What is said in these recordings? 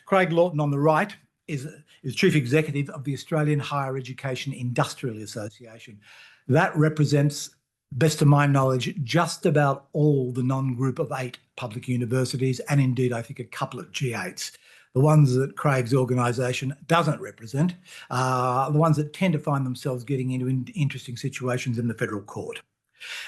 Craig Laughton on the right is Chief Executive of the Australian Higher Education Industrial Association. That represents, best of my knowledge, just about all the non-group of 8 public universities, and indeed I think a couple of G8s. The ones that Craig's organisation doesn't represent are the ones that tend to find themselves getting into interesting situations in the federal court.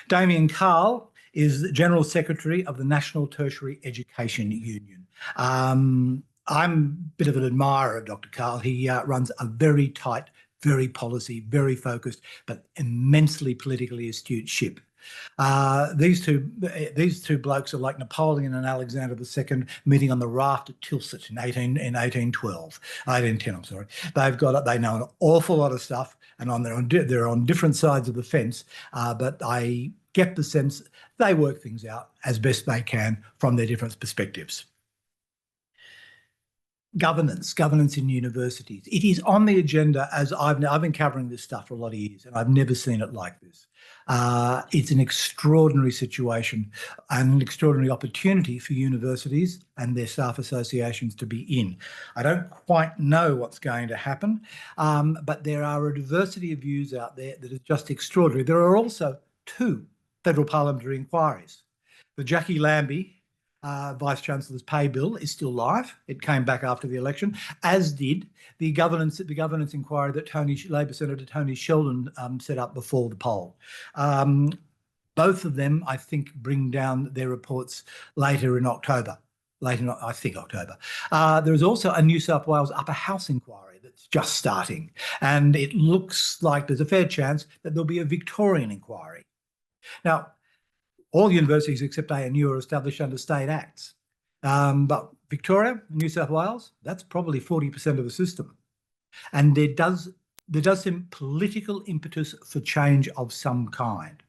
Damien Cahill is the General Secretary of the National Tertiary Education Union. I'm a bit of an admirer of Dr. Cahill. He runs a very tight, very policy, very focused, but immensely politically astute ship. These two blokes are like Napoleon and Alexander II meeting on the raft at Tilsit in 1810. I'm sorry. They know an awful lot of stuff, and they're on different sides of the fence. But I get the sense they work things out as best they can from their different perspectives. Governance in universities. It is on the agenda, as I've been covering this stuff for a lot of years, and I've never seen it like this. It's an extraordinary situation and an extraordinary opportunity for universities and their staff associations to be in. I don't quite know what's going to happen, but there are a diversity of views out there that is just extraordinary. There are also 2 federal parliamentary inquiries. The Jackie Lambie Vice-Chancellor's pay bill is still live. It came back after the election, as did the governance inquiry that Labor Senator Tony Sheldon set up before the poll. Both of them, I think, bring down their reports later in October. I think October. There is also a New South Wales Upper House inquiry that's just starting, and it looks like there's a fair chance that there'll be a Victorian inquiry. Now, all universities except ANU are established under state acts. But Victoria, New South Wales, that's probably 40% of the system. And there does seem political impetus for change of some kind.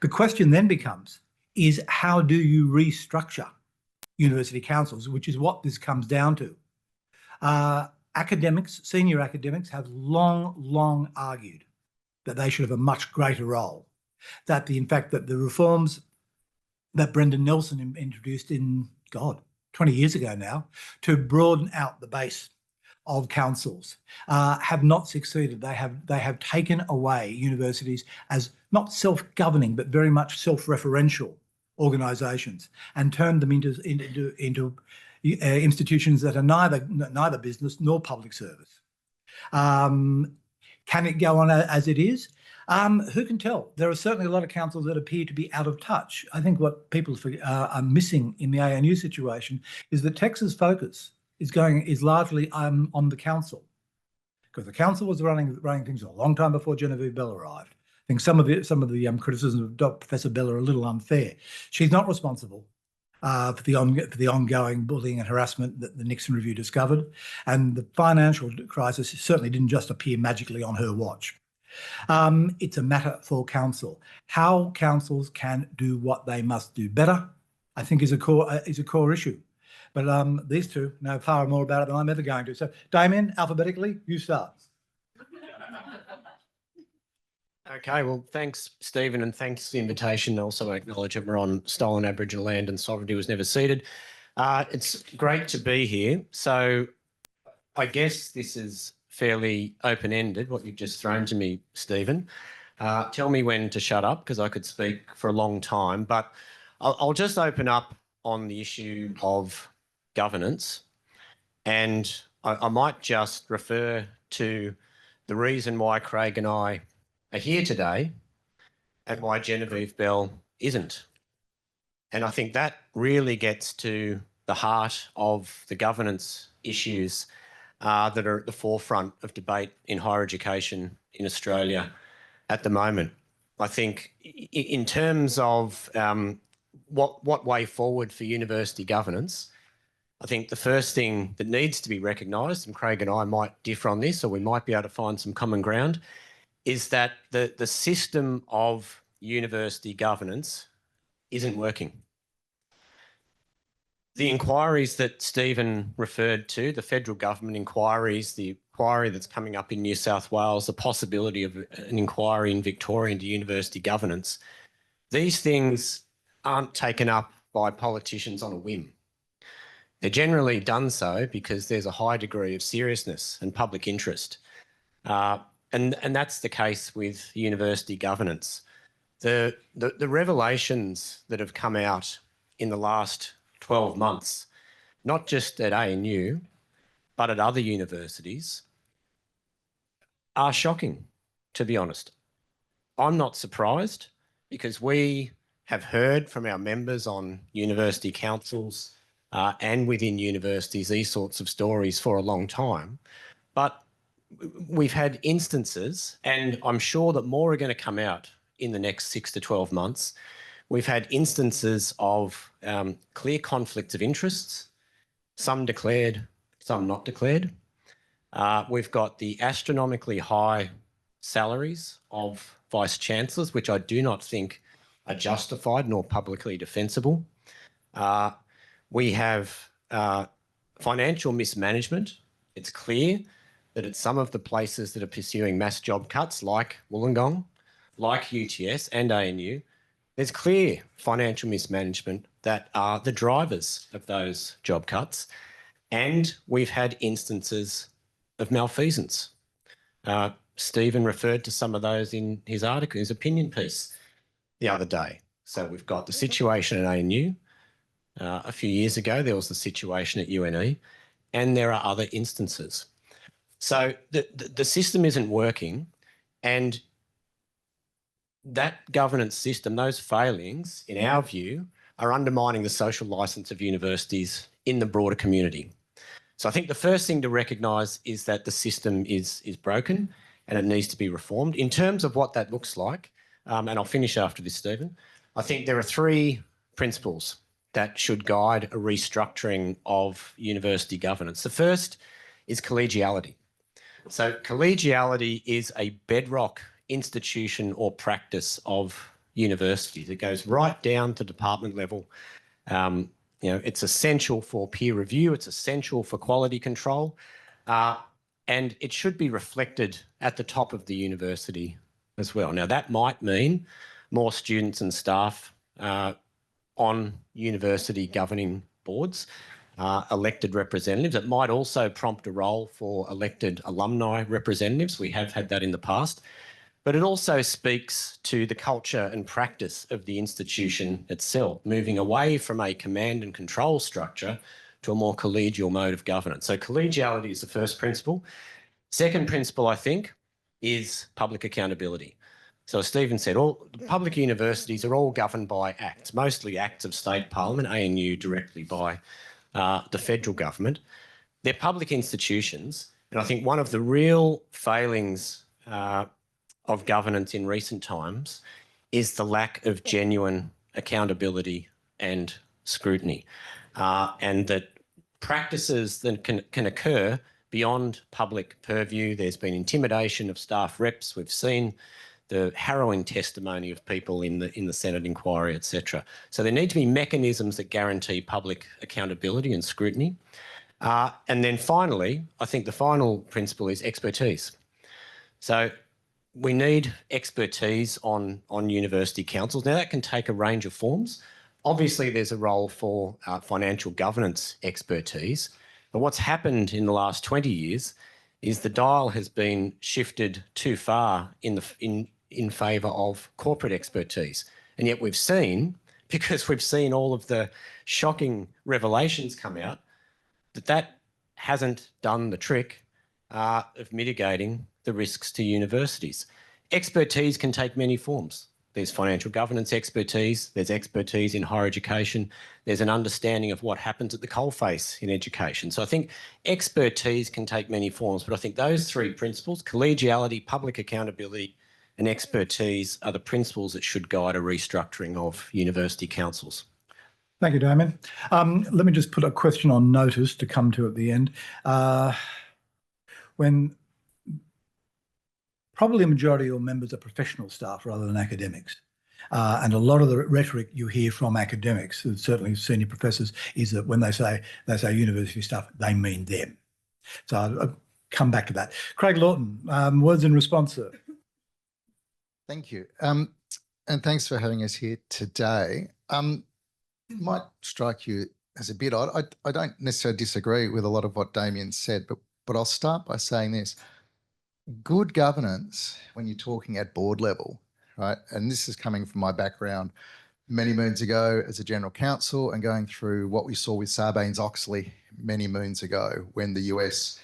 The question then becomes, is how do you restructure university councils, which is what this comes down to. Senior academics have long argued that they should have a much greater role. That the reforms that Brendan Nelson introduced 20 years ago now, to broaden out the base of councils, have not succeeded. They have taken away universities as not self-governing, but very much self-referential organisations, and turned them into institutions that are neither business nor public service. Can it go on as it is? Who can tell? There are certainly a lot of councils that appear to be out of touch. I think what people are missing in the ANU situation is that Texas' focus is largely on the council, because the council was running things a long time before Genevieve Bell arrived. I think some of the criticisms of Professor Bell are a little unfair. She's not responsible for the ongoing bullying and harassment that the Nixon Review discovered, and the financial crisis certainly didn't just appear magically on her watch. It's a matter for council. How councils can do what they must do better, I think, is a core issue. But these two know far more about it than I'm ever going to. So, Damien, alphabetically, you start. Okay, well, thanks, Stephen, and thanks for the invitation. Also acknowledge that we're on stolen Aboriginal land and sovereignty was never ceded. It's great to be here. So I guess this is fairly open-ended, what you've just thrown to me, Stephen. Tell me when to shut up, because I could speak for a long time, but I'll just open up on the issue of governance, and I might just refer to the reason why Craig and I are here today and why Genevieve Bell isn't. And I think that really gets to the heart of the governance issues that are at the forefront of debate in higher education in Australia at the moment. I think in terms of what way forward for university governance, I think the first thing that needs to be recognised, and Craig and I might differ on this, or we might be able to find some common ground, is that the system of university governance isn't working. The inquiries that Stephen referred to, the federal government inquiries, the inquiry that's coming up in New South Wales, the possibility of an inquiry in Victoria into university governance, these things aren't taken up by politicians on a whim. They're generally done so because there's a high degree of seriousness and public interest. And that's the case with university governance. The revelations that have come out in the last 12 months, not just at ANU, but at other universities, are shocking, to be honest. I'm not surprised because we have heard from our members on university councils and within universities these sorts of stories for a long time. But we've had instances, and I'm sure that more are going to come out in the next 6 to 12 months. We've had instances of clear conflicts of interests, some declared, some not declared. We've got the astronomically high salaries of vice-chancellors, which I do not think are justified nor publicly defensible. We have financial mismanagement. It's clear that at some of the places that are pursuing mass job cuts, like Wollongong, like UTS and ANU, there's clear financial mismanagement that are the drivers of those job cuts. And we've had instances of malfeasance. Stephen referred to some of those in his article, his opinion piece the other day. So we've got the situation at ANU. A few years ago, there was the situation at UNE, and there are other instances. So the system isn't working, and that governance system, those failings, in our view, are undermining the social licence of universities in the broader community. So I think the first thing to recognise is that the system is broken and it needs to be reformed. In terms of what that looks like, and I'll finish after this, Stephen, I think there are 3 principles that should guide a restructuring of university governance. The first is collegiality. So collegiality is a bedrock institution or practice of universities. It goes right down to department level. It's essential for peer review. It's essential for quality control. And it should be reflected at the top of the university as well. Now, that might mean more students and staff on university governing boards, elected representatives. It might also prompt a role for elected alumni representatives. We have had that in the past. But it also speaks to the culture and practice of the institution itself, moving away from a command and control structure to a more collegial mode of governance. So collegiality is the first principle. Second principle, I think, is public accountability. So as Stephen said, all public universities are all governed by acts, mostly acts of state parliament, ANU directly by the federal government. They're public institutions. And I think one of the real failings of governance in recent times is the lack of genuine accountability and scrutiny, and that practices that can occur beyond public purview. There's been intimidation of staff reps. We've seen the harrowing testimony of people in the Senate inquiry, etc. So there need to be mechanisms that guarantee public accountability and scrutiny. And then finally, I think the final principle is expertise. So we need expertise on university councils. Now, that can take a range of forms. Obviously, there's a role for financial governance expertise. But what's happened in the last 20 years is the dial has been shifted too far in favour of corporate expertise. And yet we've seen, because we've seen all of the shocking revelations come out, that hasn't done the trick of mitigating the risks to universities. Expertise can take many forms. There's financial governance expertise, there's expertise in higher education, there's an understanding of what happens at the coalface in education. So I think expertise can take many forms, but I think those 3 principles, collegiality, public accountability and expertise, are the principles that should guide a restructuring of university councils. Thank you, Damien. Let me just put a question on notice to come to at the end. When probably a majority of your members are professional staff rather than academics, and a lot of the rhetoric you hear from academics, certainly senior professors, is that when they say university staff, they mean them. So I'll come back to that. Craig Laughton, words in response, sir. Thank you. And thanks for having us here today. It might strike you as a bit odd. I don't necessarily disagree with a lot of what Damien said, but I'll start by saying this. Good governance, when you're talking at board level, right, and this is coming from my background many moons ago as a general counsel and going through what we saw with Sarbanes-Oxley many moons ago when the US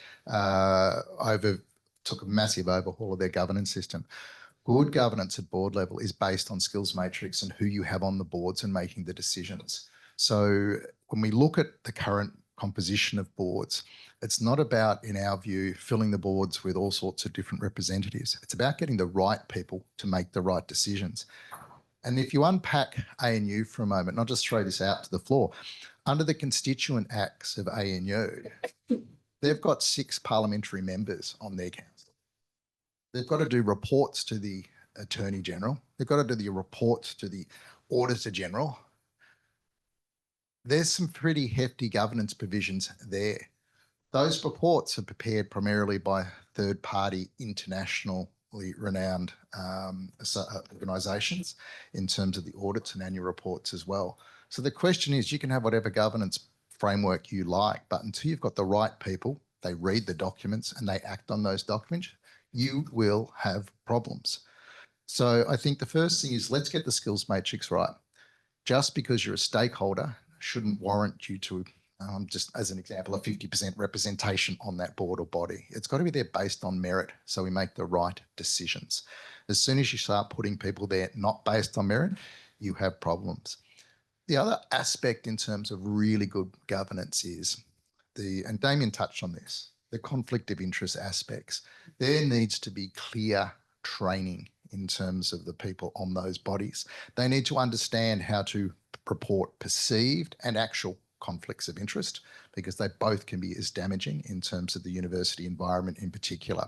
took a massive overhaul of their governance system. Good governance at board level is based on skills matrix and who you have on the boards and making the decisions. So when we look at the current composition of boards, it's not about, in our view, filling the boards with all sorts of different representatives. It's about getting the right people to make the right decisions. And if you unpack ANU for a moment, and I'll just throw this out to the floor, under the constituent acts of ANU, they've got 6 parliamentary members on their council. They've got to do reports to the Attorney General. They've got to do the reports to the Auditor General. There's some pretty hefty governance provisions there. Those reports are prepared primarily by third-party, internationally renowned organisations in terms of the audits and annual reports as well. So the question is, you can have whatever governance framework you like, but until you've got the right people, they read the documents and they act on those documents, you will have problems. So I think the first thing is, let's get the skills matrix right. Just because you're a stakeholder shouldn't warrant you to, just as an example, a 50% representation on that board or body. It's got to be there based on merit, so we make the right decisions. As soon as you start putting people there not based on merit, you have problems. The other aspect in terms of really good governance is and Damien touched on this, the conflict of interest aspects. There needs to be clear training in terms of the people on those bodies. They need to understand how to report perceived and actual conflicts of interest, because they both can be as damaging in terms of the university environment in particular.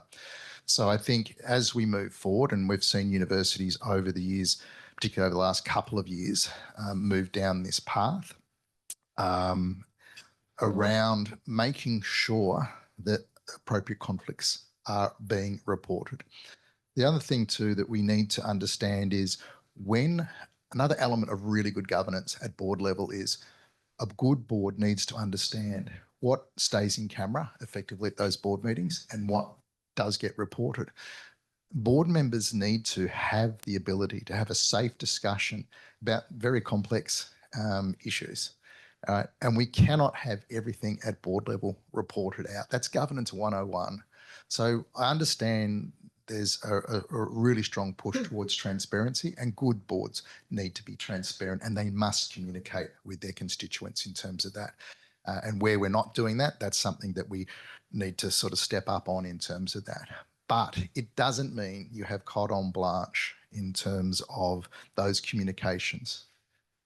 So I think as we move forward, and we've seen universities over the years, particularly over the last couple of years, move down this path around making sure that appropriate conflicts are being reported. The other thing too that we need to understand is, when another element of really good governance at board level is, a good board needs to understand what stays in camera effectively at those board meetings and what does get reported. Board members need to have the ability to have a safe discussion about very complex issues. And we cannot have everything at board level reported out. That's governance 101. So I understand there's a really strong push towards transparency, and good boards need to be transparent and they must communicate with their constituents in terms of that. And where we're not doing that, that's something that we need to sort of step up on in terms of that. But it doesn't mean you have carte blanche in terms of those communications.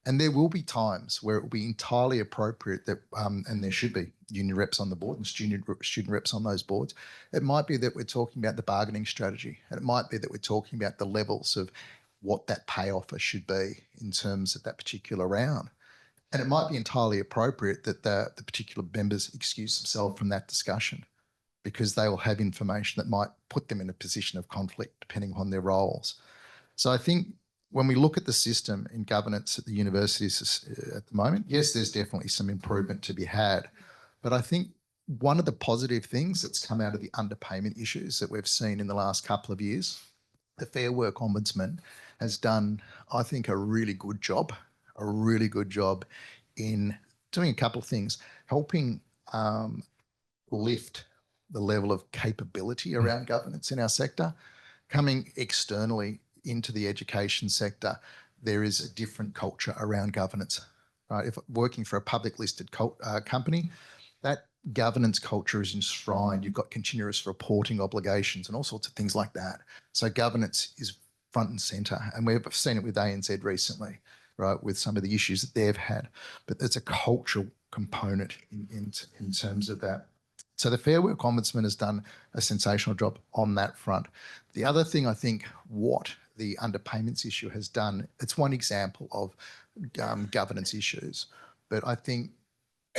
And there will be times where it will be entirely appropriate that, and there should be union reps on the board and student reps on those boards. It might be that we're talking about the bargaining strategy, and it might be that we're talking about the levels of what that pay offer should be in terms of that particular round. And it might be entirely appropriate that the particular members excuse themselves from that discussion, because they will have information that might put them in a position of conflict depending on their roles. So I think when we look at the system in governance at the universities at the moment, yes, there's definitely some improvement to be had. But I think one of the positive things that's come out of the underpayment issues that we've seen in the last couple of years, the Fair Work Ombudsman has done, I think, a really good job in doing a couple of things, helping lift the level of capability around governance in our sector. Coming externally into the education sector, there is a different culture around governance. Right? If working for a public listed company, that governance culture is enshrined. You've got continuous reporting obligations and all sorts of things like that. So governance is front and centre, and we've seen it with ANZ recently, right, with some of the issues that they've had. But there's a cultural component in terms of that. So the Fair Work Ombudsman has done a sensational job on that front. The other thing, I think, what the underpayments issue has done, it's one example of governance issues. But I think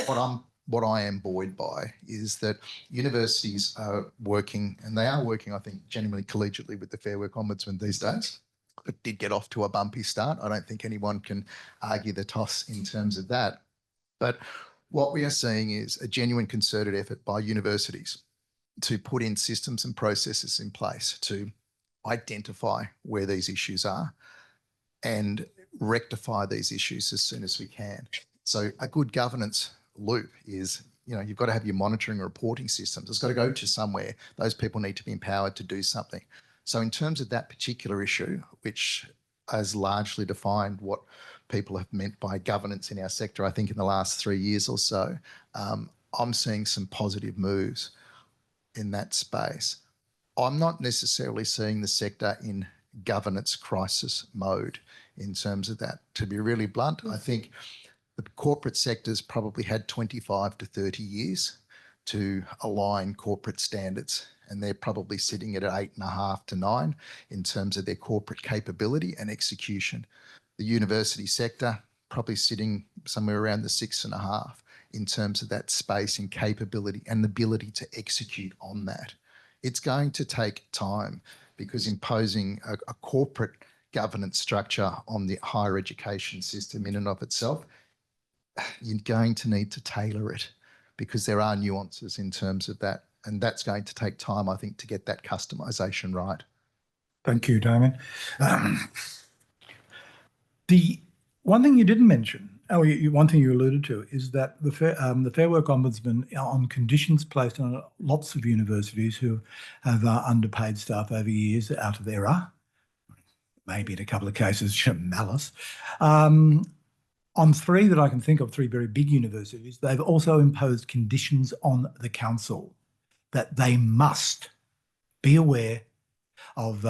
what I am buoyed by is that universities are working, and they are working, I think, genuinely collegiately with the Fair Work Ombudsman these days. It did get off to a bumpy start. I don't think anyone can argue the toss in terms of that. But What we are seeing is a genuine concerted effort by universities to put in systems and processes in place to identify where these issues are and rectify these issues as soon as we can. So a good governance loop is, you've got to have your monitoring and reporting systems. It's got to go to somewhere. Those people need to be empowered to do something. So in terms of that particular issue, which has largely defined what people have meant by governance in our sector, I think in the last 3 years or so, I'm seeing some positive moves in that space. I'm not necessarily seeing the sector in governance crisis mode in terms of that. To be really blunt, I think the corporate sector's probably had 25 to 30 years to align corporate standards, and they're probably sitting at 8.5 to 9 in terms of their corporate capability and execution. The university sector probably sitting somewhere around the 6.5 in terms of that space and capability and the ability to execute on that. It's going to take time because imposing a corporate governance structure on the higher education system in and of itself, you're going to need to tailor it because there are nuances in terms of that. And that's going to take time, I think, to get that customisation right. Thank you, Damien. The one thing you didn't mention, one thing you alluded to, is that the Fair Work Ombudsman, on conditions placed on lots of universities who have underpaid staff over years out of error, maybe in a couple of cases malice, on 3 that I can think of, 3 very big universities, they've also imposed conditions on the council that they must be aware of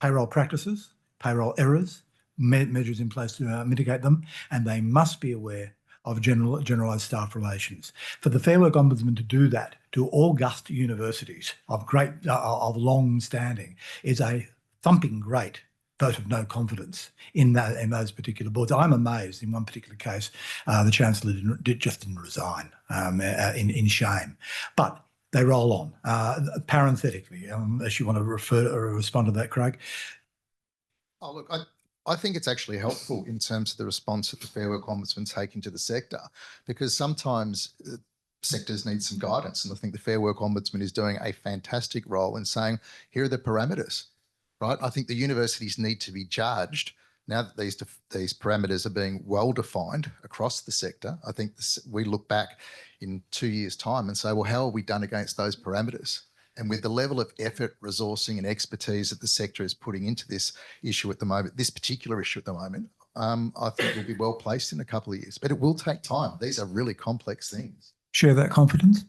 payroll practices, payroll errors, measures in place to mitigate them, and they must be aware of generalised staff relations. For the Fair Work Ombudsman to do that to august universities of long standing is a thumping great vote of no confidence in those particular boards. I'm amazed in one particular case, the Chancellor just didn't resign in shame. But they roll on. Parenthetically, unless you want to respond to that, Craig. Oh, look, I think it's actually helpful in terms of the response that the Fair Work Ombudsman's taking to the sector, because sometimes sectors need some guidance. And I think the Fair Work Ombudsman is doing a fantastic role in saying, here are the parameters, right? I think the universities need to be judged now that these parameters are being well defined across the sector. I think we look back in 2 years' time and say, well, how have we done against those parameters? And with the level of effort, resourcing and expertise that the sector is putting into this issue at the moment, this particular issue at the moment, I think we'll be well placed in a couple of years. But it will take time. These are really complex things. Share that confidence?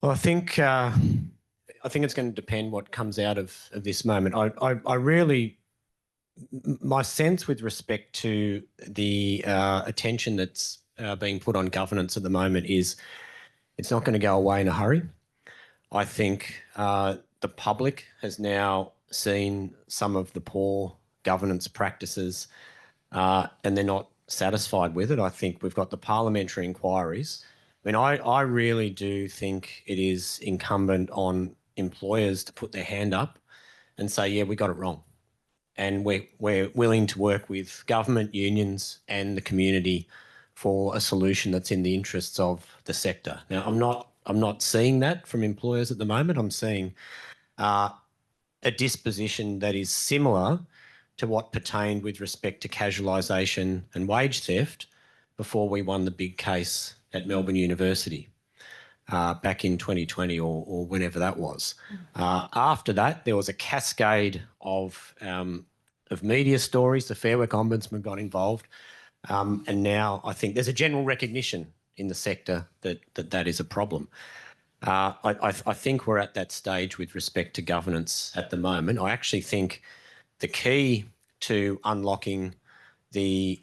Well, I think it's going to depend what comes out of this moment. I really, my sense with respect to the attention that's being put on governance at the moment is it's not going to go away in a hurry. I think the public has now seen some of the poor governance practices and they're not satisfied with it. I think we've got the parliamentary inquiries. I mean, I really do think it is incumbent on employers to put their hand up and say, yeah, we got it wrong. And we're willing to work with government, unions and the community for a solution that's in the interests of the sector. Now, I'm not seeing that from employers at the moment. I'm seeing a disposition that is similar to what pertained with respect to casualisation and wage theft before we won the big case at Melbourne University back in 2020 or whenever that was. After that, there was a cascade of media stories. The Fair Work Ombudsman got involved. And now I think there's a general recognition in the sector that is a problem. I think we're at that stage with respect to governance at the moment. I actually think the key to unlocking the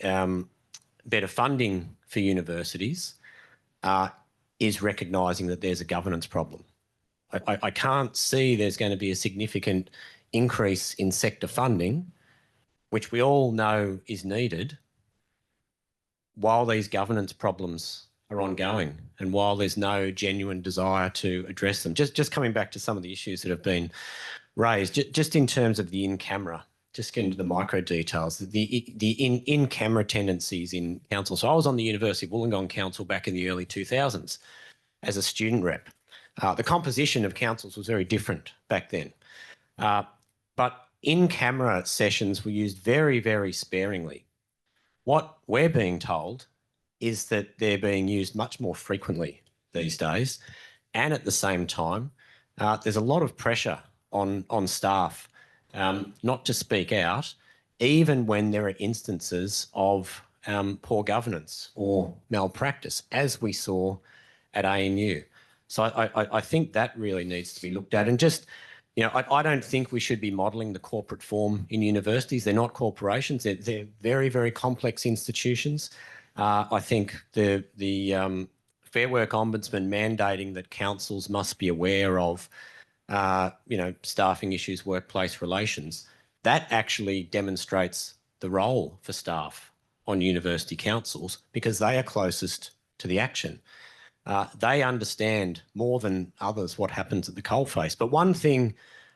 better funding for universities is recognising that there's a governance problem. I can't see there's going to be a significant increase in sector funding, which we all know is needed, while these governance problems are ongoing and while there's no genuine desire to address them. Just coming back to some of the issues that have been raised, just in terms of the in-camera just get into the micro details, the in-camera tendencies in council. So I was on the University of Wollongong Council back in the early 2000s as a student rep. The composition of councils was very different back then. But in-camera sessions were used very, very sparingly. What we're being told is that they're being used much more frequently these days. And at the same time, there's a lot of pressure on staff not to speak out, even when there are instances of poor governance or malpractice, as we saw at ANU. So I think that really needs to be looked at. And just, you know, I don't think we should be modelling the corporate form in universities. They're not corporations. They're very, very complex institutions. I think the Fair Work Ombudsman mandating that councils must be aware of, you know, staffing issues, workplace relations, that actually demonstrates the role for staff on university councils because they are closest to the action. They understand more than others what happens at the coalface. But one thing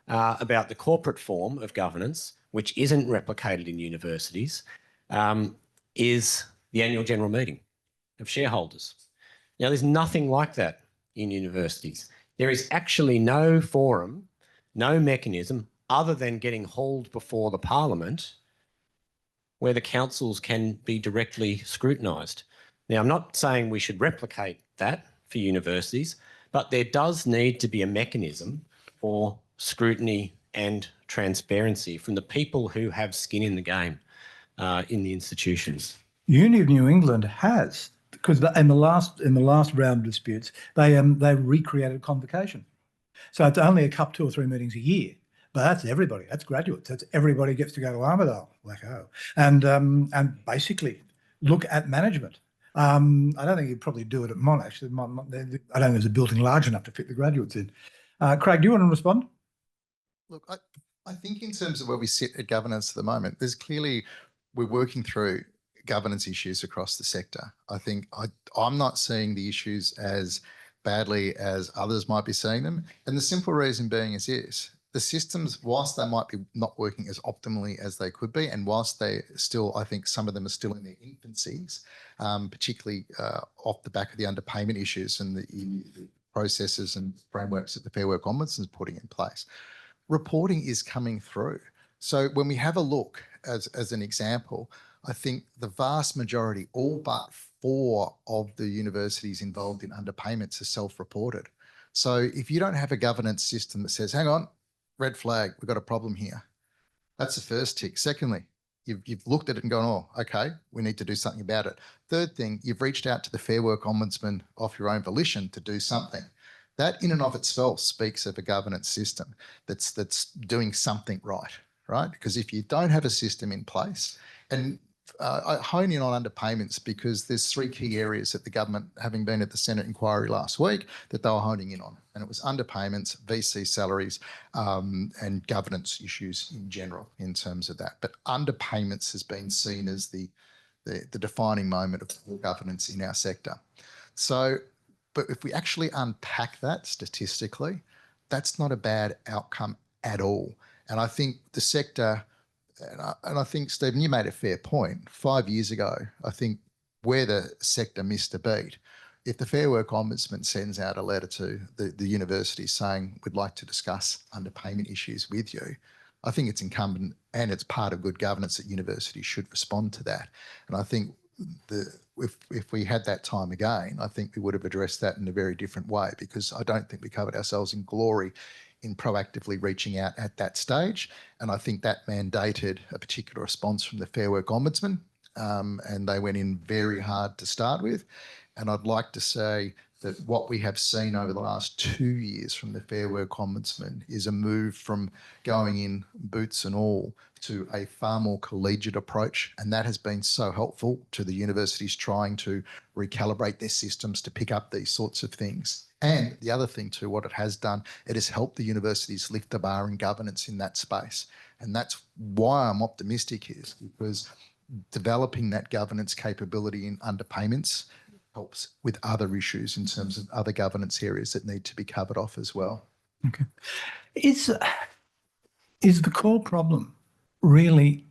about the corporate form of governance, which isn't replicated in universities, is the annual general meeting of shareholders. Now, there's nothing like that in universities. There is actually no forum, no mechanism other than getting hauled before the Parliament where the councils can be directly scrutinised. Now, I'm not saying we should replicate that for universities, but there does need to be a mechanism for scrutiny and transparency from the people who have skin in the game in the institutions. Uni of New England has, because in the last round of disputes, they recreated convocation. So it's only 2 or 3 meetings a year, but that's everybody. That's graduates. That's everybody gets to go to Armidale, wacko, and basically look at management. I don't think you'd probably do it at Monash. I don't think there's a building large enough to fit the graduates in. Craig, do you want to respond? Look, I think in terms of where we sit at governance at the moment, there's clearly we're working through governance issues across the sector. I think I'm not seeing the issues as badly as others might be seeing them. And the simple reason being is this: the systems, whilst they might be not working as optimally as they could be, and whilst they still, I think some of them are still in their infancies, particularly off the back of the underpayment issues and the processes and frameworks that the Fair Work Ombudsman is putting in place, reporting is coming through. So when we have a look, as an example, I think the vast majority, all but 4 of the universities involved in underpayments are self-reported. So if you don't have a governance system that says, hang on, red flag, we've got a problem here, that's the first tick. Secondly, you've looked at it and gone, oh, okay, we need to do something about it. Third thing, you've reached out to the Fair Work Ombudsman off your own volition to do something. That in and of itself speaks of a governance system that's doing something right? Because if you don't have a system in place, and I hone in on underpayments because there's 3 key areas that the government, having been at the Senate inquiry last week, that they were honing in on. And it was underpayments, VC salaries, and governance issues in general in terms of that. But underpayments has been seen as the defining moment of poor governance in our sector. So, but if we actually unpack that statistically, that's not a bad outcome at all. And I think the sector, and I think, Stephen, you made a fair point. 5 years ago, I think where the sector missed a beat, if the Fair Work Ombudsman sends out a letter to the university saying, we'd like to discuss underpayment issues with you, I think it's incumbent and it's part of good governance that universities should respond to that. And I think if we had that time again, I think we would have addressed that in a very different way, because I don't think we covered ourselves in glory in proactively reaching out at that stage. And I think that mandated a particular response from the Fair Work Ombudsman, and they went in very hard to start with. And I'd like to say that what we have seen over the last 2 years from the Fair Work Ombudsman is a move from going in boots and all to a far more collegiate approach. And that has been so helpful to the universities trying to recalibrate their systems to pick up these sorts of things. And the other thing too, what it has done, it has helped the universities lift the bar in governance in that space. And that's why I'm optimistic here, because developing that governance capability in underpayments helps with other issues in terms of other governance areas that need to be covered off as well. Okay. Is the core problem really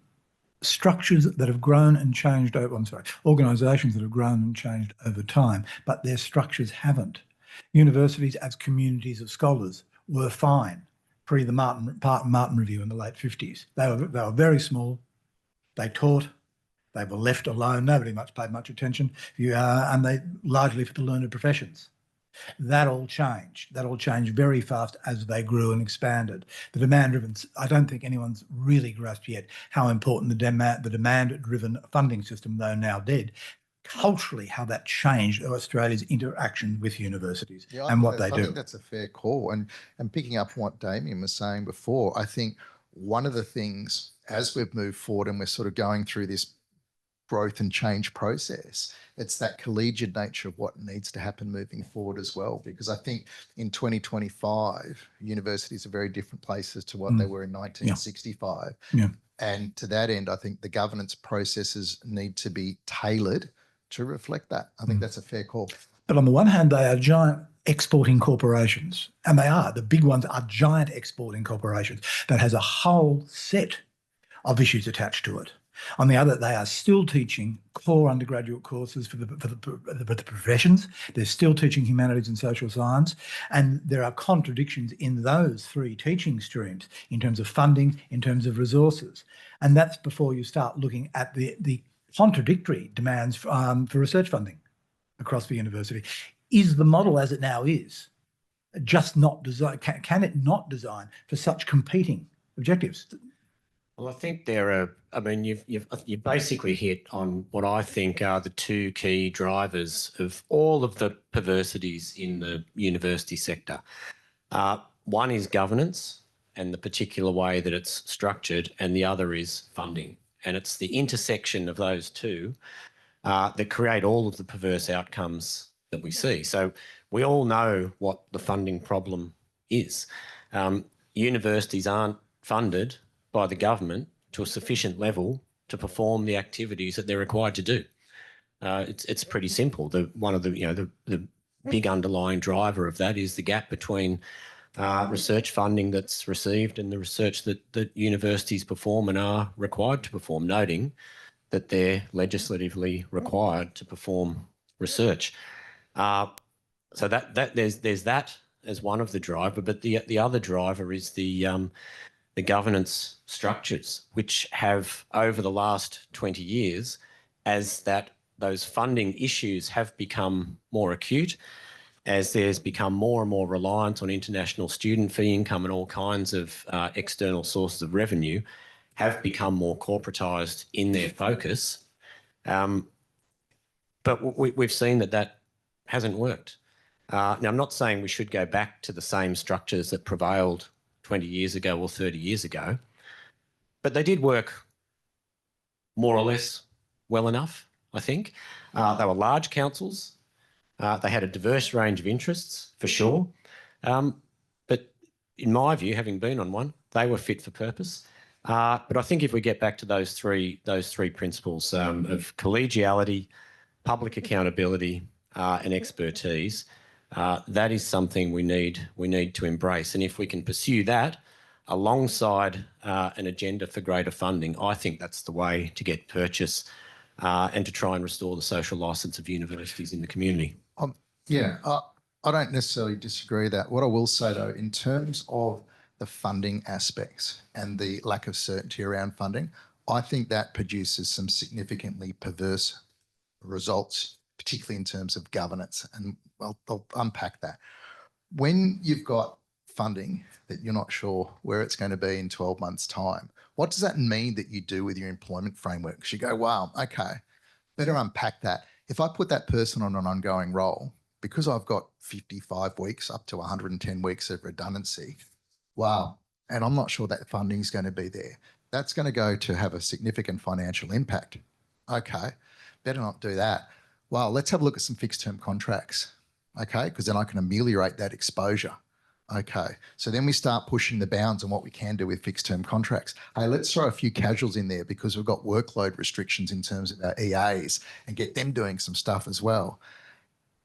structures that have grown and changed over, I'm sorry, organisations that have grown and changed over time, but their structures haven't. Universities as communities of scholars were fine pre the Martin Review in the late 50s. They were very small. They taught. They were left alone. Nobody paid much attention. And they largely for the learned professions. That all changed. That all changed very fast as they grew and expanded. The demand-driven, I don't think anyone's really grasped yet how important the demand-driven funding system, though now dead, culturally how that changed Australia's interaction with universities and what they do. I think that's a fair call. And picking up on what Damien was saying before, I think one of the things as we've moved forward and we're sort of going through this growth and change process, it's that collegiate nature of what needs to happen moving forward as well. Because I think in 2025, universities are very different places to what they were in 1965. Yeah. And to that end, I think the governance processes need to be tailored to reflect that. I think that's a fair call. But on the one hand, they are giant exporting corporations, and they are. The big ones are giant exporting corporations that has a whole set of issues attached to it. On the other, they are still teaching core undergraduate courses for the professions. They're still teaching humanities and social science. And there are contradictions in those three teaching streams in terms of funding, in terms of resources. And that's before you start looking at the contradictory demands for research funding across the university. Is the model as it now is just not designed? Can it not design for such competing objectives? Well, I think you've basically hit on what I think are the two key drivers of all of the perversities in the university sector. One is governance and the particular way that it's structured, and the other is funding. And it's the intersection of those two that create all of the perverse outcomes that we see. So we all know what the funding problem is. Universities aren't funded by the government to a sufficient level to perform the activities that they're required to do. It's pretty simple. One of the big underlying driver of that is the gap between research funding that's received and the research that universities perform and are required to perform, noting that they're legislatively required to perform research. So there's that as one of the driver, but the other driver is the governance structures, which have over the last 20 years, as those funding issues have become more acute, as there's become more and more reliance on international student fee income and all kinds of external sources of revenue, have become more corporatised in their focus. But we've seen that hasn't worked. Now, I'm not saying we should go back to the same structures that prevailed 20 years ago or 30 years ago, but they did work more or less well enough, I think. They were large councils. They had a diverse range of interests, for sure. But in my view, having been on one, they were fit for purpose. But I think if we get back to those three principles of collegiality, public accountability, and expertise, that is something we need to embrace. And if we can pursue that alongside an agenda for greater funding, I think that's the way to get purchase and to try and restore the social licence of universities in the community. I don't necessarily disagree with that. What I will say, though, in terms of the funding aspects and the lack of certainty around funding, I think that produces some significantly perverse results, particularly in terms of governance. And I'll unpack that. When you've got funding that you're not sure where it's going to be in 12 months' time, what does that mean that you do with your employment framework? Because you go, wow, okay, better unpack that. If I put that person on an ongoing role, because I've got 55 weeks up to 110 weeks of redundancy, wow, and I'm not sure that funding is going to be there, that's going to go to have a significant financial impact. Okay, better not do that. Well, let's have a look at some fixed term contracts, okay? Because then I can ameliorate that exposure. Okay, so then we start pushing the bounds on what we can do with fixed term contracts. Hey, let's throw a few casuals in there because we've got workload restrictions in terms of our EAs and get them doing some stuff as well.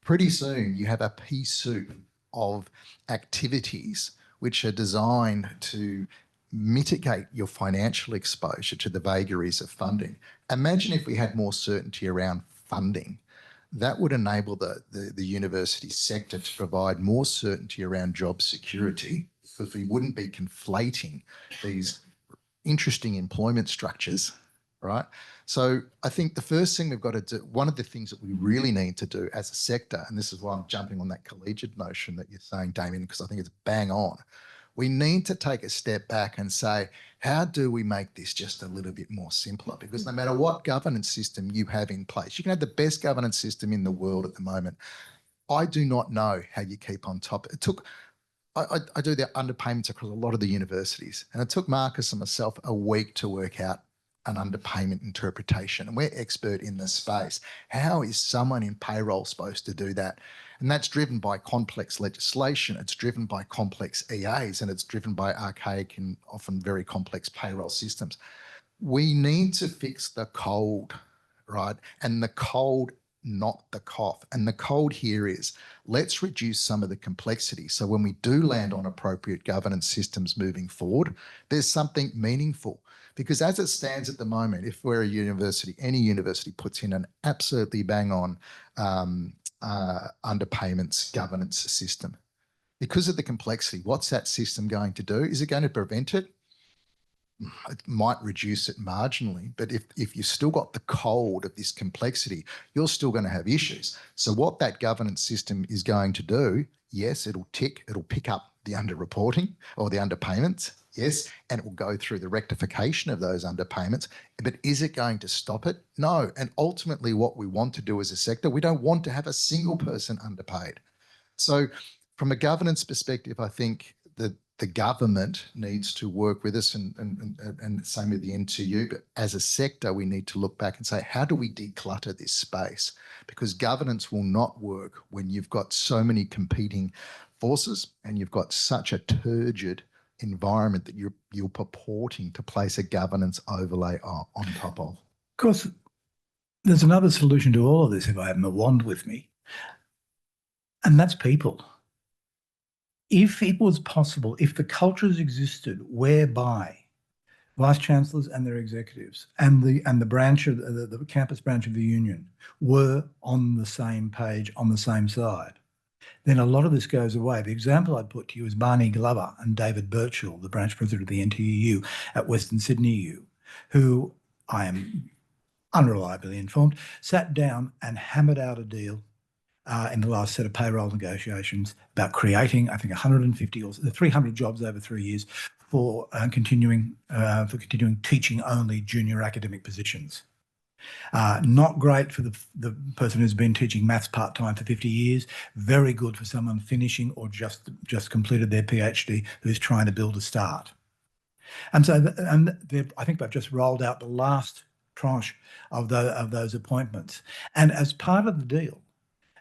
Pretty soon you have a pea soup of activities which are designed to mitigate your financial exposure to the vagaries of funding. Imagine if we had more certainty around funding. That would enable the university sector to provide more certainty around job security, because we wouldn't be conflating these interesting employment structures, right? So I think the first thing we've got to do, one of the things that we really need to do as a sector, and this is why I'm jumping on that collegiate notion that you're saying, Damien, because I think it's bang on. We need to take a step back and say, how do we make this just a little bit more simpler? Because no matter what governance system you have in place, you can have the best governance system in the world at the moment. I do not know how you keep on top. It took, I do the underpayments across a lot of the universities, and it took Marcus and myself a week to work out an underpayment interpretation, and we're expert in this space. How is someone in payroll supposed to do that? And that's driven by complex legislation, it's driven by complex EAs, and it's driven by archaic and often very complex payroll systems. We need to fix the cold, right? And the cold, not the cough. And the cold here is, let's reduce some of the complexity. So when we do land on appropriate governance systems moving forward, there's something meaningful. Because as it stands at the moment, if we're a university, any university puts in an absolutely bang on underpayments governance system, because of the complexity, what's that system going to do? Is it going to prevent it? It might reduce it marginally, but if you've still got the cold of this complexity, you're still going to have issues. So what that governance system is going to do, yes, it'll pick up the underreporting or the underpayments, yes, and it will go through the rectification of those underpayments, but is it going to stop it? No. And ultimately what we want to do as a sector, we don't want to have a single person underpaid. So from a governance perspective, I think that the government needs to work with us and same with the NTEU, but as a sector, we need to look back and say, how do we declutter this space? Because governance will not work when you've got so many competing forces and you've got such a turgid environment that you're purporting to place a governance overlay on top of. Of course, there's another solution to all of this if I have my wand with me, and that's people. If it was possible, if the cultures existed whereby vice chancellors and their executives and the branch of the campus branch of the union were on the same page, on the same side, then a lot of this goes away. The example I'd put to you is Barney Glover and David Birchall, the branch president of the NTEU at Western Sydney U, who I am unreliably informed, sat down and hammered out a deal in the last set of payroll negotiations about creating, I think, 150 or 300 jobs over 3 years for continuing teaching only junior academic positions. Not great for the person who's been teaching maths part-time for 50 years. Very good for someone finishing or just completed their PhD who's trying to build a start. And so, I think they've just rolled out the last tranche of those appointments. And as part of the deal,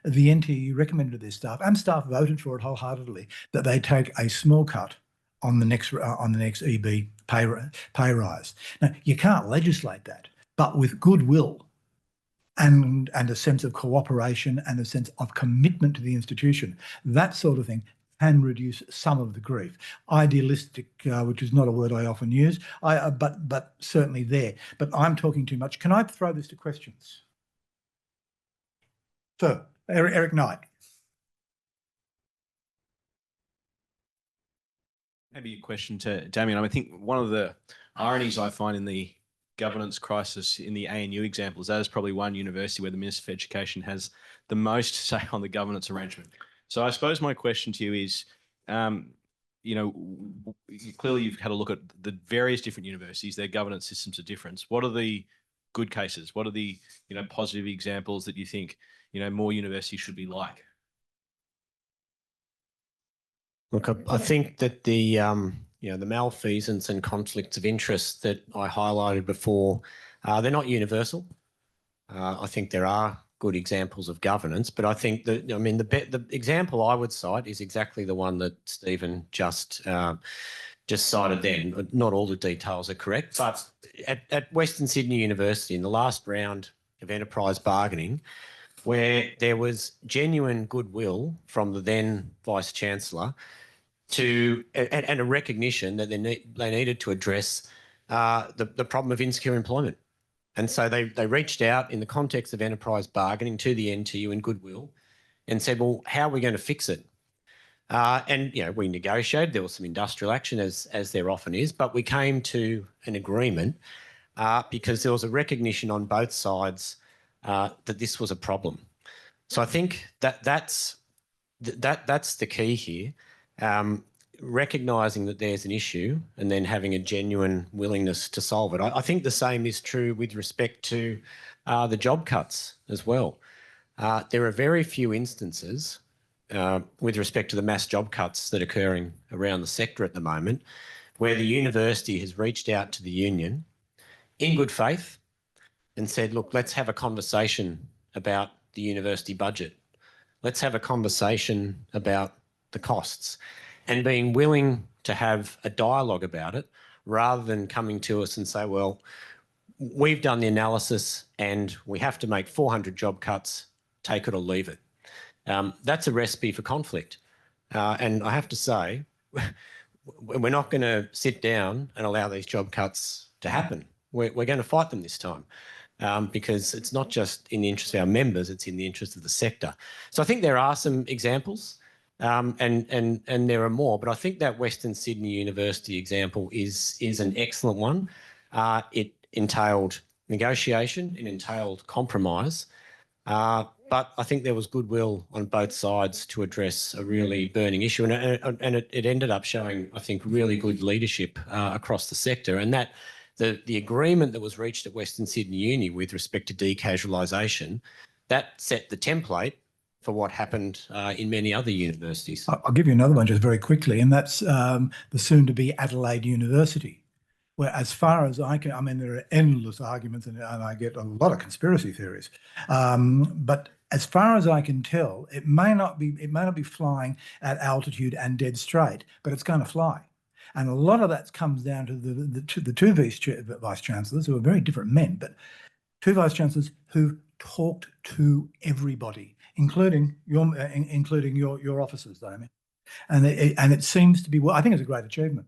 the NTEU recommended to their staff, and staff voted for it wholeheartedly, that they take a small cut on the next EB pay rise. Now, you can't legislate that, but with goodwill and a sense of cooperation and a sense of commitment to the institution, that sort of thing can reduce some of the grief. Idealistic, which is not a word I often use, but certainly there. But I'm talking too much. Can I throw this to questions? So, Eric Knight. Maybe a question to Damien. I think one of the ironies I find in the governance crisis in the ANU example is that is probably one university where the Minister for Education has the most say on the governance arrangement. So I suppose my question to you is, you know, clearly you've had a look at the various different universities, their governance systems are different. What are the good cases? What are the, you know, positive examples that you think, you know, more universities should be like? Look, I think that the you know, the malfeasance and conflicts of interest that I highlighted before, they're not universal. I think there are good examples of governance, but I think that, I mean, the example I would cite is exactly the one that Stephen just cited then. Not all the details are correct, but at Western Sydney University in the last round of enterprise bargaining, where there was genuine goodwill from the then Vice-Chancellor, and a recognition that they needed to address the problem of insecure employment. And so they reached out in the context of enterprise bargaining to the NTEU and Goodwill and said, well, how are we going to fix it? And, we negotiated. There was some industrial action, as there often is, but we came to an agreement because there was a recognition on both sides that this was a problem. So I think that's the key here, recognising that there's an issue and then having a genuine willingness to solve it. I think the same is true with respect to the job cuts as well. There are very few instances with respect to the mass job cuts that are occurring around the sector at the moment, where the university has reached out to the union in good faith and said, look, let's have a conversation about the university budget. Let's have a conversation about the costs, and being willing to have a dialogue about it rather than coming to us and say, well, we've done the analysis and we have to make 400 job cuts, take it or leave it. That's a recipe for conflict. And I have to say, we're not going to sit down and allow these job cuts to happen. We're going to fight them this time because it's not just in the interest of our members, it's in the interest of the sector. So I think there are some examples and there are more, but I think that Western Sydney University example is an excellent one. It entailed negotiation, it entailed compromise, but I think there was goodwill on both sides to address a really burning issue, and it ended up showing, I think, really good leadership across the sector, and that the agreement that was reached at Western Sydney Uni with respect to decasualisation, that set the template for what happened in many other universities. I'll give you another one just very quickly, and that's the soon-to-be Adelaide University, where, as far as I can, there are endless arguments, and I get a lot of conspiracy theories. But as far as I can tell, it may not be flying at altitude and dead straight, but it's going to fly. And a lot of that comes down to the two vice chancellors, who are very different men, but two vice chancellors who talked to everybody, including your officers, Damien. And it seems to be, well, I think it's a great achievement.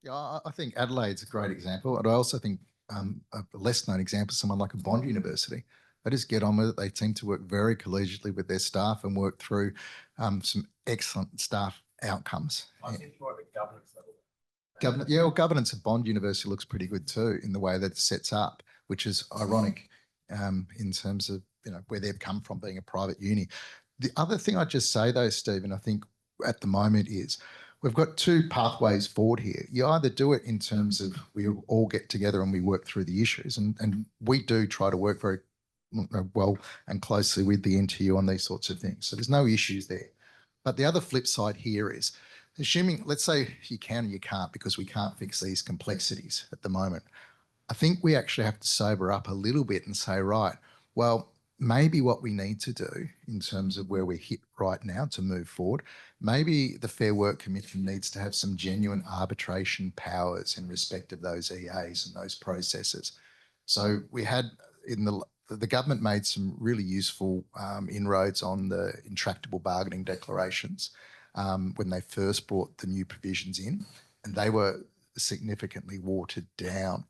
Yeah, I think Adelaide's a great example. And I also think a less known example, someone like a Bond University. They just get on with it. They seem to work very collegiately with their staff and work through some excellent staff outcomes. I think more at the governance level. Governance at Bond University looks pretty good too in the way that it sets up, which is ironic in terms of where they've come from, being a private uni. The other thing I'd just say though, Stephen, I think at the moment is we've got two pathways forward here. You either do it in terms of we all get together and we work through the issues, and we do try to work very well and closely with the NTU on these sorts of things. So there's no issues there. But the other flip side here is, assuming, let's say you can and you can't because we can't fix these complexities at the moment. I think we actually have to sober up a little bit and say, right, well, maybe what we need to do in terms of where we're hit right now to move forward, maybe the Fair Work Commission needs to have some genuine arbitration powers in respect of those EAs and those processes. So we had the government made some really useful inroads on the intractable bargaining declarations when they first brought the new provisions in, and they were significantly watered down.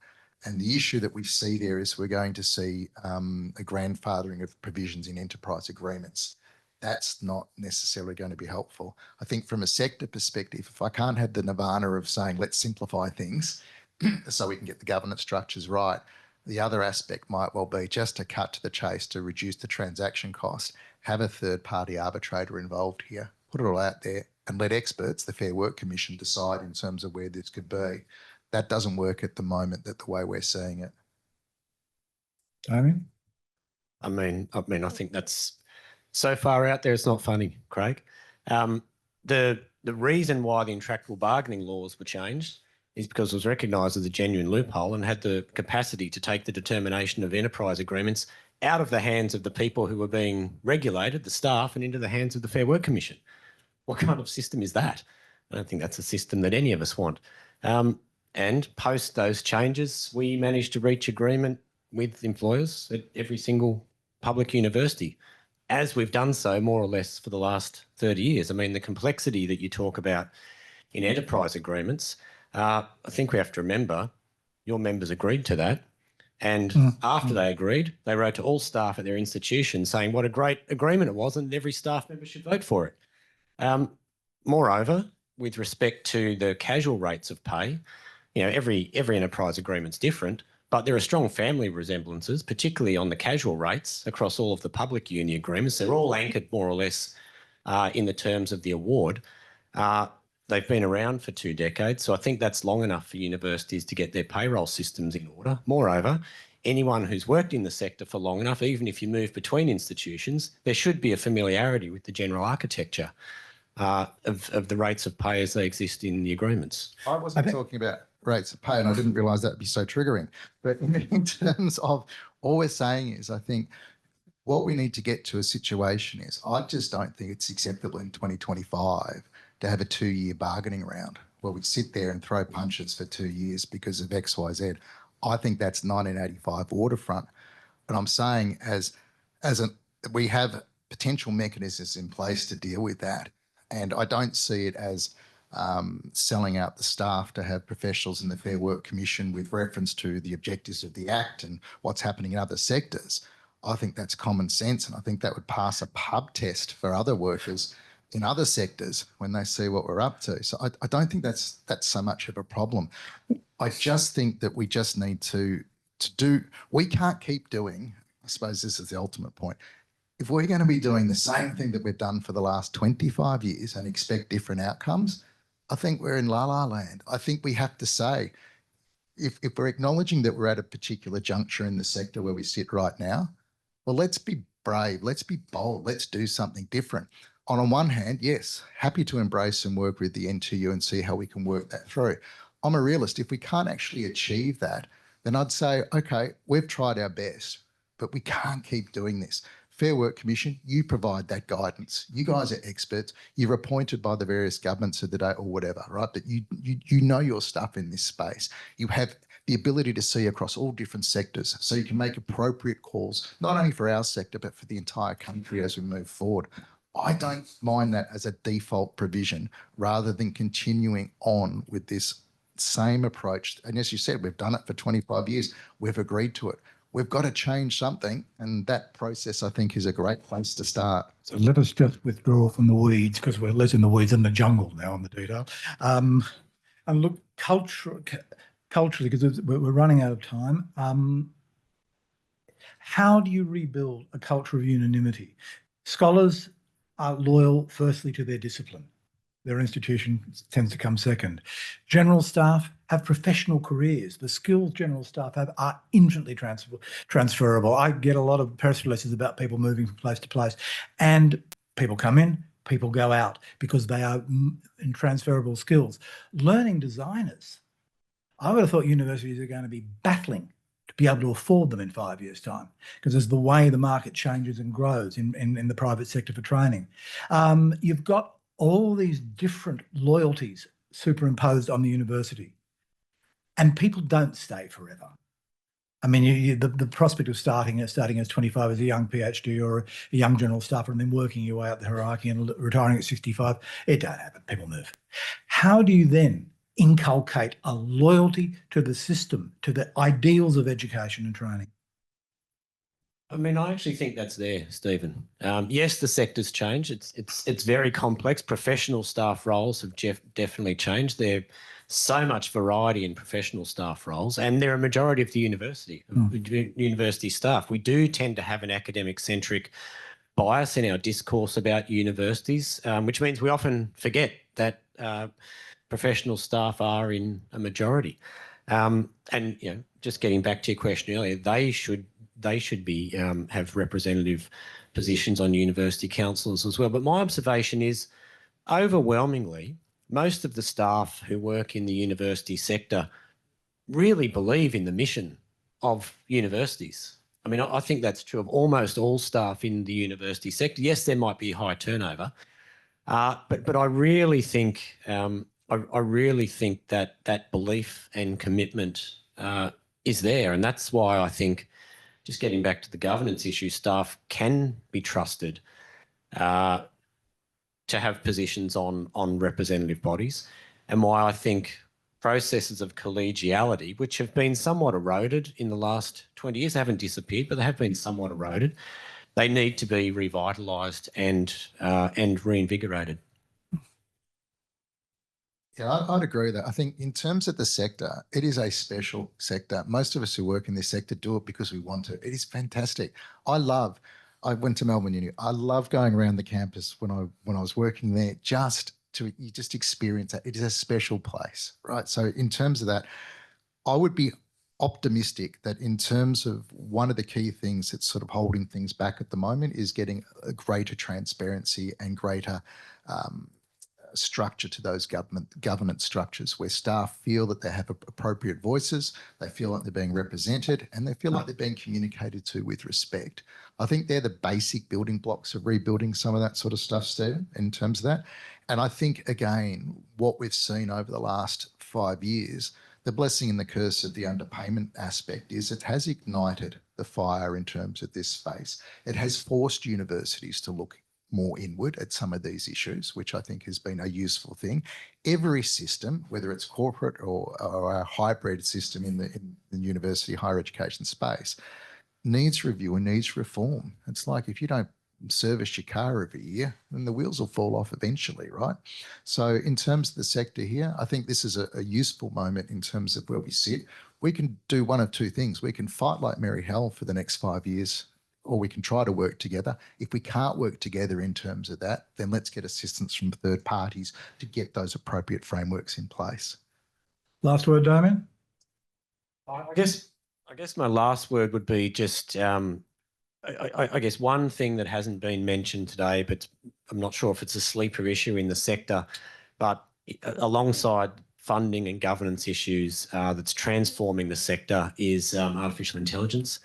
And the issue that we see there is we're going to see a grandfathering of provisions in enterprise agreements. That's not necessarily going to be helpful. I think from a sector perspective, if I can't have the nirvana of saying, let's simplify things so we can get the governance structures right, the other aspect might well be just to cut to the chase to reduce the transaction cost, have a third-party arbitrator involved here, put it all out there and let experts, the Fair Work Commission, decide in terms of where this could be. That doesn't work at the moment, that the way we're seeing it. Damien? I think that's so far out there, it's not funny, Craig. The reason why the intractable bargaining laws were changed is because it was recognised as a genuine loophole and had the capacity to take the determination of enterprise agreements out of the hands of the people who were being regulated, the staff, and into the hands of the Fair Work Commission. What kind of system is that? I don't think that's a system that any of us want. And post those changes, we managed to reach agreement with employers at every single public university. as we've done so more or less for the last 30 years. I mean, the complexity that you talk about in enterprise agreements, I think we have to remember your members agreed to that. And after they agreed, they wrote to all staff at their institution saying what a great agreement it was and every staff member should vote for it. Moreover, with respect to the casual rates of pay, you know, every enterprise agreement's different, but there are strong family resemblances, particularly on the casual rates across all of the public uni agreements. They're all anchored more or less in the terms of the award. They've been around for 2 decades, so I think that's long enough for universities to get their payroll systems in order. Moreover, anyone who's worked in the sector for long enough, even if you move between institutions, there should be a familiarity with the general architecture of the rates of pay as they exist in the agreements. I wasn't talking about rates of pay, and I didn't realise that would be so triggering. But in terms of all we're saying is, I think what we need to get to a situation is, I just don't think it's acceptable in 2025 to have a 2-year bargaining round where we sit there and throw punches for 2 years because of X, Y, Z. I think that's 1985 waterfront. And I'm saying we have potential mechanisms in place to deal with that. And I don't see it as selling out the staff to have professionals in the Fair Work Commission with reference to the objectives of the Act and what's happening in other sectors. I think that's common sense, and I think that would pass a pub test for other workers in other sectors when they see what we're up to. So I don't think that's so much of a problem. I just think that we just need to do, we can't keep doing, I suppose this is the ultimate point, if we're going to be doing the same thing that we've done for the last 25 years and expect different outcomes, I think we're in la-la land. I think we have to say, if we're acknowledging that we're at a particular juncture in the sector where we sit right now, well, let's be brave, let's be bold, let's do something different. On one hand, yes, happy to embrace and work with the NTEU and see how we can work that through. I'm a realist. If we can't actually achieve that, then I'd say, okay, we've tried our best, but we can't keep doing this. Fair Work Commission, you provide that guidance. You guys are experts. You're appointed by the various governments of the day or whatever, right? But you know your stuff in this space. You have the ability to see across all different sectors, so you can make appropriate calls, not only for our sector, but for the entire country as we move forward. I don't mind that as a default provision rather than continuing on with this same approach. And as you said, we've done it for 25 years. We've agreed to it. We've got to change something, and that process, I think, is a great place to start. So let us just withdraw from the weeds, because we're less in the weeds than the jungle now on the detail. And look, culturally, because we're running out of time, how do you rebuild a culture of unanimity? Scholars are loyal, firstly, to their discipline. Their institution tends to come second. General staff have professional careers. The skills general staff have are infinitely transferable. I get a lot of press releases about people moving from place to place, and people come in, people go out because they are in transferable skills. Learning designers, I would have thought universities are going to be battling to be able to afford them in 5 years' time, because as the way the market changes and grows in the private sector for training. You've got all these different loyalties superimposed on the university, and people don't stay forever. I mean, the prospect of starting as 25 as a young PhD or a young general staffer and then working your way up the hierarchy and retiring at 65, it don't happen. People move. How do you then inculcate a loyalty to the system, to the ideals of education and training? I mean, I actually think that's there, Stephen. Yes, the sector's changed. It's very complex. Professional staff roles have definitely changed. There's so much variety in professional staff roles, and they're a majority of the university staff. We do tend to have an academic-centric bias in our discourse about universities, which means we often forget that professional staff are in a majority. And you know, just getting back to your question earlier, they should be have representative positions on university councils as well. But my observation is, overwhelmingly, most of the staff who work in the university sector really believe in the mission of universities. I mean, I think that's true of almost all staff in the university sector. Yes, there might be high turnover, but I really think I really think that that belief and commitment is there, and that's why I think just getting back to the governance issue, staff can be trusted to have positions on representative bodies, and why I think processes of collegiality, which have been somewhat eroded in the last 20 years, haven't disappeared, but they have been somewhat eroded. They need to be revitalised and reinvigorated. Yeah, I'd agree with that. I think in terms of the sector, it is a special sector. Most of us who work in this sector do it because we want to. It is fantastic. I went to Melbourne Uni. I love going around the campus when I was working there, you just experience that. It is a special place, right? So in terms of that, I would be optimistic that in terms of one of the key things that's sort of holding things back at the moment is getting a greater transparency and greater structure to those governance structures, where staff feel that they have appropriate voices, they feel like they're being represented, and they feel like they're being communicated to with respect. I think they're the basic building blocks of rebuilding some of that sort of stuff, Stephen, in terms of that. And I think, again, what we've seen over the last 5 years, the blessing and the curse of the underpayment aspect is it has ignited the fire in terms of this space. It has forced universities to look more inward at some of these issues, which I think has been a useful thing. Every system, whether it's corporate or a hybrid system in the university higher education space, needs review and needs reform. It's like if you don't service your car every year, then the wheels will fall off eventually, right? So in terms of the sector here, I think this is a useful moment in terms of where we sit. We can do one of two things. We can fight like merry hell for the next 5 years, or we can try to work together. If we can't work together in terms of that, then let's get assistance from third parties to get those appropriate frameworks in place. Last word, Damien? I guess my last word would be just, I guess one thing that hasn't been mentioned today, but I'm not sure if it's a sleeper issue in the sector, but alongside funding and governance issues that's transforming the sector is artificial intelligence.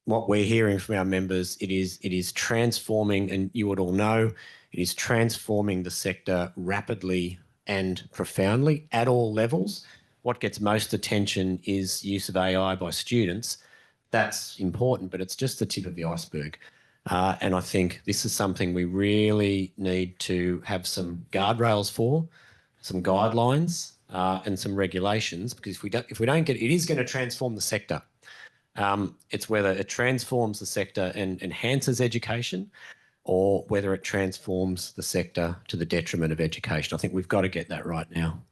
What we're hearing from our members, it is transforming, and you would all know, it is transforming the sector rapidly and profoundly at all levels. What gets most attention is use of AI by students. That's important, but it's just the tip of the iceberg. And I think this is something we really need to have some guardrails for, some guidelines, and some regulations, because if we don't get it is going to transform the sector. It's whether it transforms the sector and enhances education, or whether it transforms the sector to the detriment of education. I think we've got to get that right now.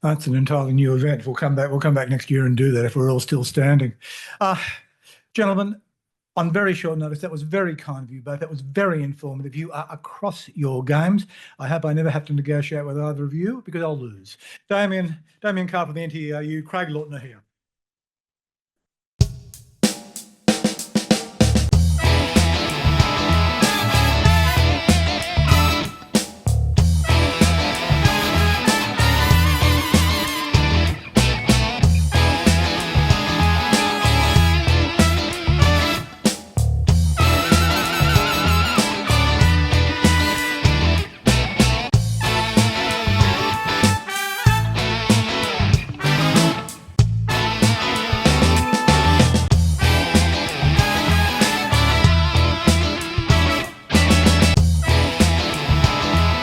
That's an entirely new event. We'll come back next year and do that if we're all still standing. Gentlemen, on very short notice, that was very kind of you both. That was very informative. You are across your games. I hope I never have to negotiate with either of you, because I'll lose. Damien Cahill from the NTEU, Craig Laughton here.